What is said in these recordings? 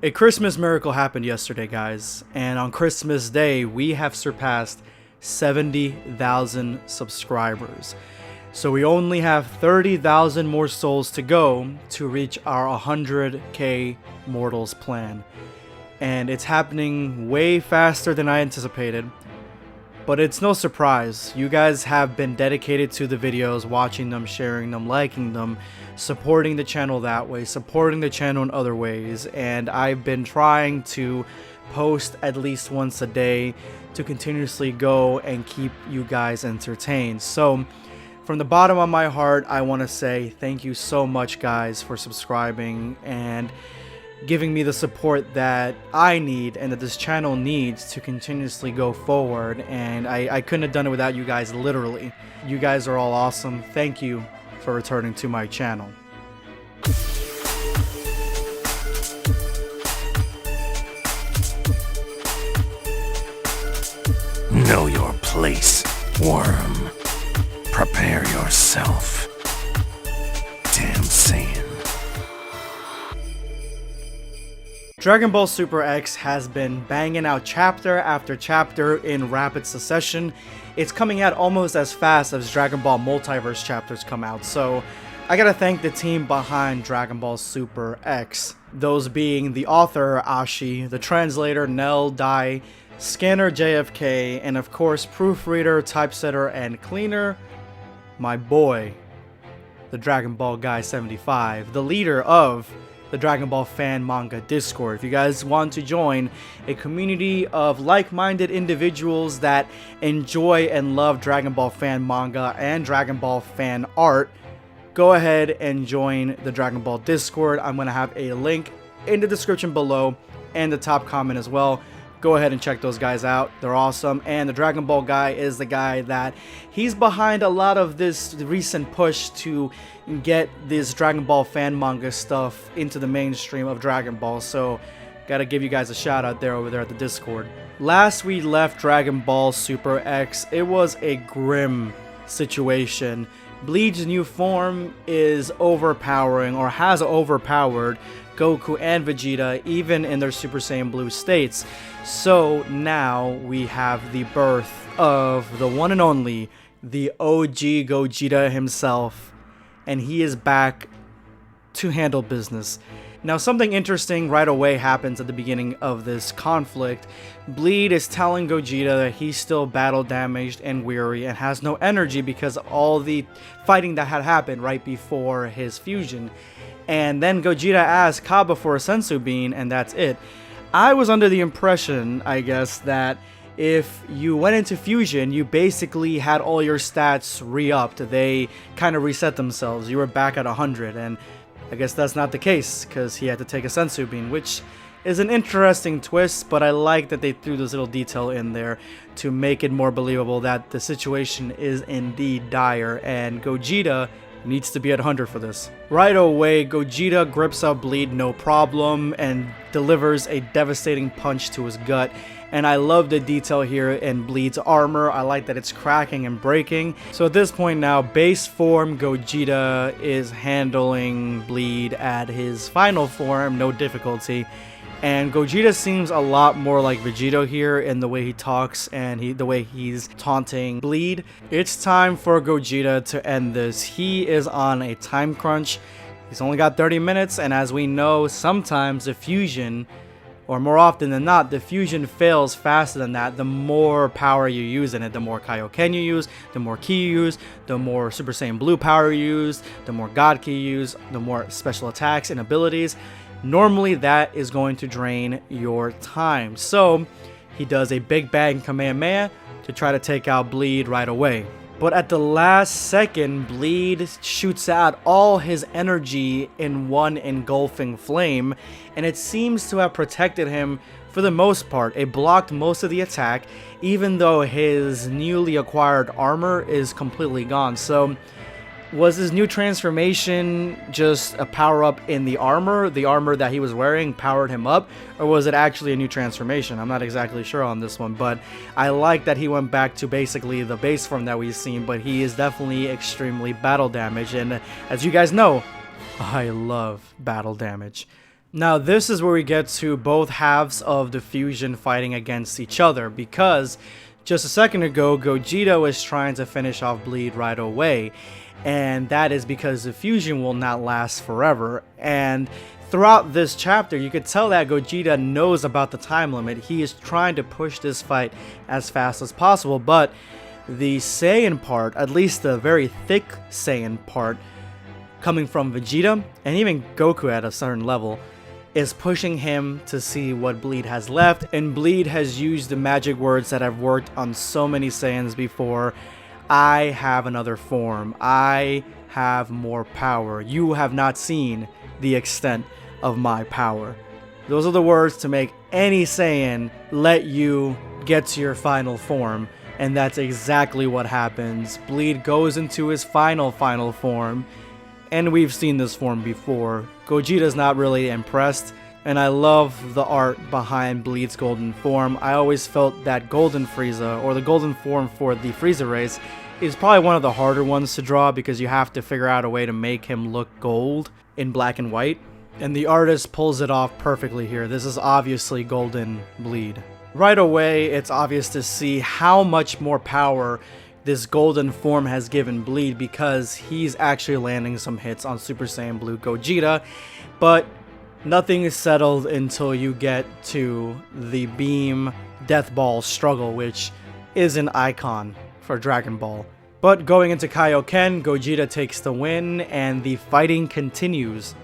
A Christmas miracle happened yesterday, guys, and on Christmas Day, we have surpassed 70,000 subscribers. So we only have 30,000 more souls to go to reach our 100k mortals plan. And it's happening way faster than I anticipated. But it's no surprise, you guys have been dedicated to the videos, watching them, sharing them, liking them, supporting the channel that way, supporting the channel in other ways, and I've been trying to post at least once a day to continuously go and keep you guys entertained. So from the bottom of my heart, I want to say thank you so much, guys, for subscribing and giving me the support that I need and that this channel needs to continuously go forward. And I couldn't have done it without you guys, literally. You guys are all awesome. Thank you for returning to my channel. Know your place, worm. Prepare yourself. Damn Saiyan. Dragon Ball Super X has been banging out chapter after chapter in rapid succession. It's coming out almost as fast as Dragon Ball Multiverse chapters come out, so I gotta thank the team behind Dragon Ball Super X. Those being the author, Ashi, the translator, Nell Dai, scanner, JFK, and of course, proofreader, typesetter, and cleaner, my boy, the Dragon Ball Guy 75, the leader of the Dragon Ball fan manga Discord. If you guys want to join a community of like-minded individuals that enjoy and love Dragon Ball fan manga and Dragon Ball fan art, go ahead and join the Dragon Ball Discord. I'm going to have a link in the description below and the top comment as well. Go ahead and check those guys out. They're awesome. And the Dragon Ball Guy is the guy that he's behind a lot of this recent push to get this Dragon Ball fan manga stuff into the mainstream of Dragon Ball. So gotta give you guys a shout out there over there at the Discord. Last we left Dragon Ball Super X, it was a grim situation. Bleach's new form is overpowering, or has overpowered, Goku and Vegeta, even in their Super Saiyan Blue states. So now we have the birth of the one and only, the OG Gogeta himself, and he is back to handle business. Now, something interesting right away happens at the beginning of this conflict. Bleed is telling Gogeta that he's still battle damaged and weary and has no energy because of all the fighting that had happened right before his fusion. And then Gogeta asks Kaba for a sensu bean, and that's it. I was under the impression, I guess, that if you went into fusion, you basically had all your stats re-upped. They kind of reset themselves. You were back at 100, and I guess that's not the case because he had to take a sensu bean, which is an interesting twist, but I like that they threw this little detail in there to make it more believable that the situation is indeed dire, and Gogeta needs to be at 100 for this. Right away, Gogeta grips up Bleed no problem and delivers a devastating punch to his gut. And I love the detail here in Bleed's armor. I like that it's cracking and breaking. So at this point now, base form Gogeta is handling Bleed at his final form, no difficulty. And Gogeta seems a lot more like Vegeta here in the way he talks and the way he's taunting Bleed. It's time for Gogeta to end this. He is on a time crunch. He's only got 30 minutes, and as we know, sometimes the fusion, or more often than not, the fusion fails faster than that. The more power you use in it, the more Kaioken you use, the more ki you use, the more Super Saiyan Blue power you use, the more God ki you use, the more special attacks and abilities. Normally that is going to drain your time. So he does a Big Bang Kamehameha to try to take out Bleed right away. But at the last second, Bleed shoots out all his energy in one engulfing flame, and it seems to have protected him for the most part. It blocked most of the attack, even though his newly acquired armor is completely gone. So was his new transformation just a power-up in the armor? The armor that he was wearing powered him up? Or was it actually a new transformation? I'm not exactly sure on this one, but I like that he went back to basically the base form that we've seen, but he is definitely extremely battle damaged, and as you guys know, I love battle damage. Now this is where we get to both halves of the fusion fighting against each other, because just a second ago Gogeta was trying to finish off Bleed right away, and that is because the fusion will not last forever. And throughout this chapter you could tell that Gogeta knows about the time limit. He is trying to push this fight as fast as possible, but the Saiyan part, at least the very thick Saiyan part coming from Vegeta and even Goku at a certain level, is pushing him to see what Bleed has left. And Bleed has used the magic words that have worked on so many Saiyans before. I have another form. I have more power. You have not seen the extent of my power. Those are the words to make any Saiyan let you get to your final form. And that's exactly what happens. Bleed goes into his final form. And we've seen this form before. Gogeta's not really impressed, and I love the art behind Bleed's golden form. I always felt that Golden Frieza, or the golden form for the Frieza race, is probably one of the harder ones to draw because you have to figure out a way to make him look gold in black and white. And the artist pulls it off perfectly here. This is obviously Golden Bleed. Right away, it's obvious to see how much more power this golden form has given Bleed, because he's actually landing some hits on Super Saiyan Blue Gogeta, but nothing is settled until you get to the Beam Death Ball struggle, which is an icon for Dragon Ball. But going into Kaioken, Gogeta takes the win and the fighting continues.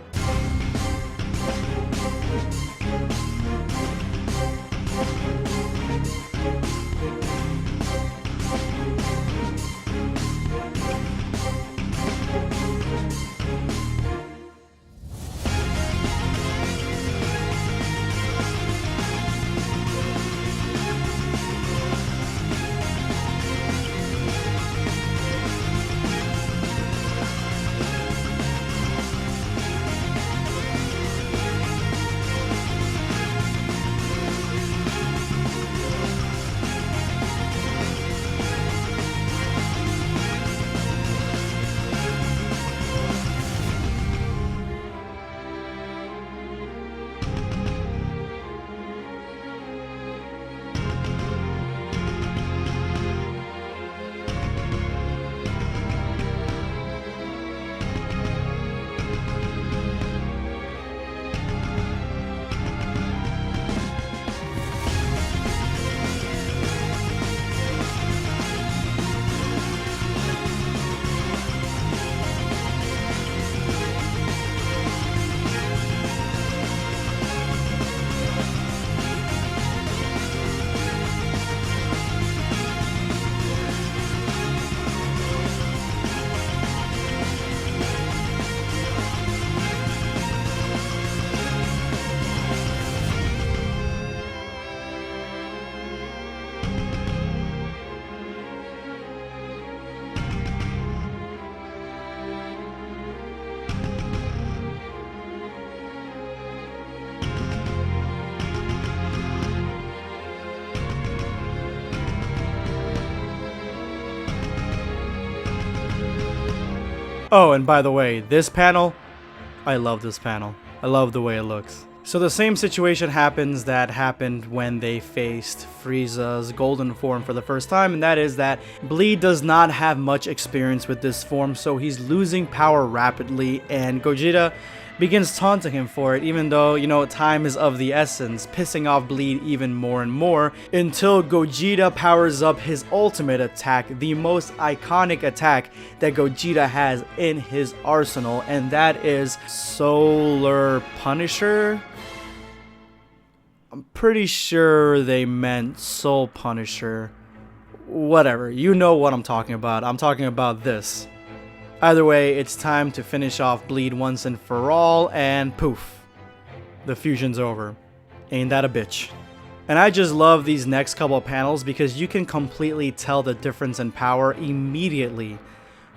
Oh, and by the way, this panel, I love this panel. I love the way it looks. So the same situation happens that happened when they faced Frieza's golden form for the first time, and that is that Bleed does not have much experience with this form, so he's losing power rapidly, and Gogeta begins taunting him for it, even though, you know, time is of the essence, pissing off Bleed even more and more, until Gogeta powers up his ultimate attack, the most iconic attack that Gogeta has in his arsenal, and that is Solar Punisher. I'm pretty sure they meant Soul Punisher. Whatever, you know what I'm talking about. I'm talking about this. Either way, it's time to finish off Bleed once and for all, and poof, the fusion's over. Ain't that a bitch? And I just love these next couple of panels because you can completely tell the difference in power immediately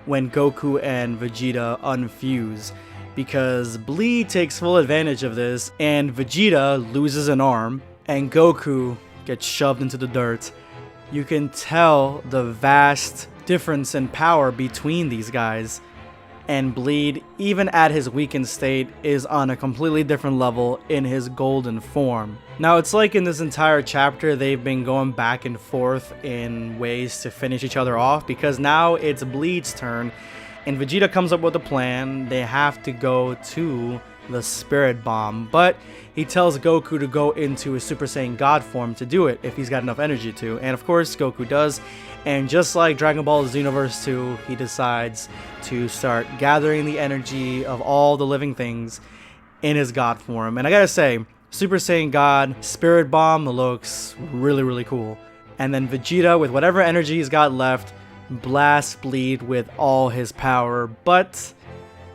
when Goku and Vegeta unfuse, because Bleed takes full advantage of this, and Vegeta loses an arm, and Goku gets shoved into the dirt. You can tell the vast difference in power between these guys, and Bleed, even at his weakened state, is on a completely different level in his golden form. Now it's like in this entire chapter they've been going back and forth in ways to finish each other off, because now it's Bleed's turn and Vegeta comes up with a plan. They have to go to the Spirit Bomb, but he tells Goku to go into his Super Saiyan God form to do it if he's got enough energy to, and of course Goku does. And just like Dragon Ball Xenoverse 2, he decides to start gathering the energy of all the living things in his God form. And I gotta say, Super Saiyan God, Spirit Bomb looks really cool. And then Vegeta, with whatever energy he's got left, blasts Bleed with all his power. But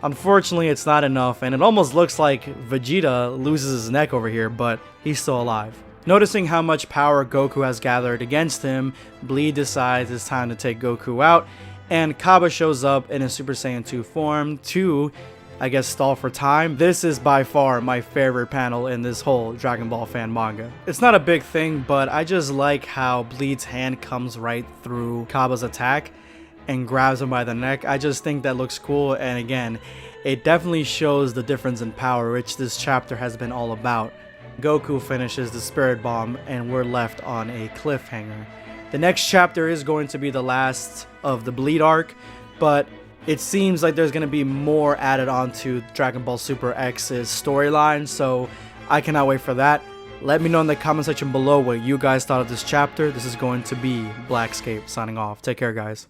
unfortunately, it's not enough, and it almost looks like Vegeta loses his neck over here, but he's still alive. Noticing how much power Goku has gathered against him, Bleed decides it's time to take Goku out, and Kaba shows up in a Super Saiyan 2 form to, I guess, stall for time. This is by far my favorite panel in this whole Dragon Ball fan manga. It's not a big thing, but I just like how Bleed's hand comes right through Kaba's attack and grabs him by the neck. I just think that looks cool, and again, it definitely shows the difference in power, which this chapter has been all about. Goku finishes the Spirit Bomb, and we're left on a cliffhanger. The next chapter is going to be the last of the Bleed arc, but it seems like there's going to be more added onto Dragon Ball Super X's storyline, so I cannot wait for that. Let me know in the comment section below what you guys thought of this chapter. This is going to be Blackscape signing off. Take care, guys.